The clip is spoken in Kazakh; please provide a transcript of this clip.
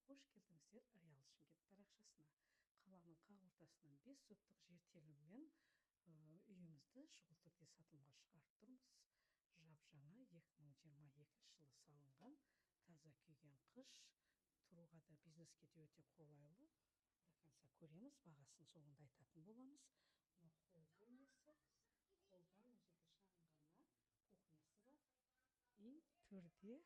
Қош келдіңіздер Аялы Шымкент парақшасына. Қаланың қақ ортасынан 5 соттық жер телімімен үйімізді шұғыл түрде сатылымға шығарып тұрмыз. Жап-жаңа 2022 жылы салынған, таза күйген қыш, тұруға да бизнеске де өте қолайлы. До конца көреміз, бағасын соңында айтатын боламыз. Мына холл бөлмесі, холлда мына жерде шағын ғана кухнясы бар. И төрде